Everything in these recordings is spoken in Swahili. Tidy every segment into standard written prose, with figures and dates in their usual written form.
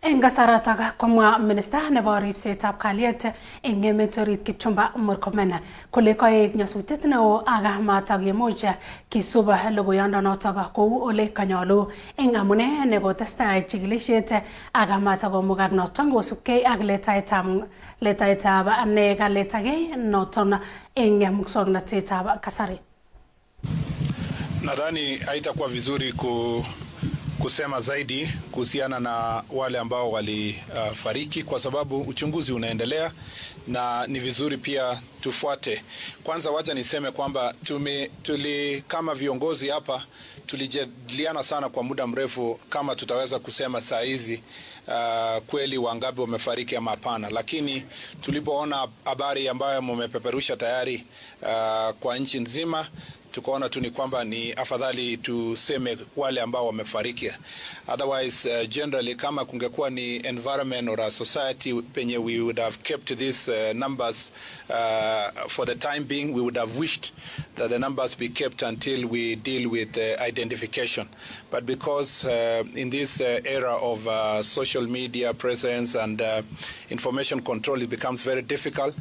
Eng kasaratak komwa Minister nebo ripsetab kalyet eng emet orit Kipchumba Murkomen kole kaek nyasutiet neo ak matakemuch kisub logoiyandonotok kou ole kanyolu eng amune nekotestai chikilisiet ak matakomukak noton kosubkei ak letaetab nekaletakei noton eng musoknotetab kasari. Nadhani haitakuwa vizuri kusema zaidi kuhusiana na wale ambao walifariki kwa sababu uchunguzi unaendelea na ni vizuri pia tufuate. Kwanza wacha niseme kwamba kama viongozi hapa tulijadiliana sana kwa muda mrefu kama tutaweza kusema saa hizi kweli wangapi wamefariki ama hapana, lakini tulipoona habari ambayo mmepeperusha tayari kwa nchi nzima, tukaona tu ni kwamba ni afadhali tuseme wale ambao wamefariki. Otherwise generally kama kungekuwa ni environment or a society penye we would have kept these numbers for the time being, we would have wished that the numbers be kept until we deal with identification. But because in this era of social media presence and information control, it becomes very difficult.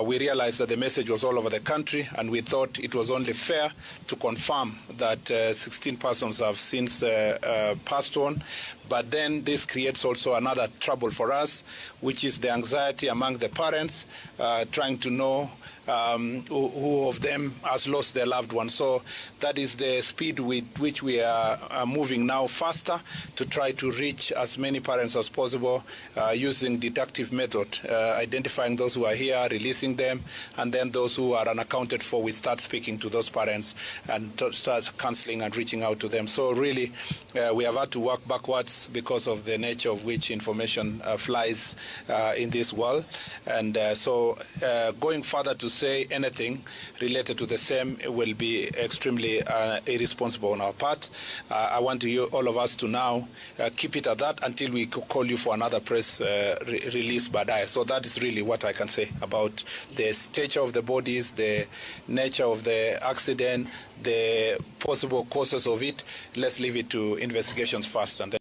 We realized that the message was all over the country, and we thought it was only fair to confirm that 16 persons have since passed on. But then this creates also another trouble for us, which is the anxiety among the parents, trying to know who of them has lost their loved one. So that is the speed with which we are moving now, faster to try to reach as many parents as possible using deductive method, identifying those who are here, releasing them, and then those who are unaccounted for, we start speaking to those parents and start counseling and reaching out to them. So really we have had to work backwards because of the nature of which information flies in this world. And so going further to say anything related to the same will be extremely irresponsible on our part. I want all of us to now keep it at that until we call you for another press release baadaye. So that is really what I can say about the stature of the bodies, the nature of the accident, the possible causes of it. Let's leave it to investigations first and then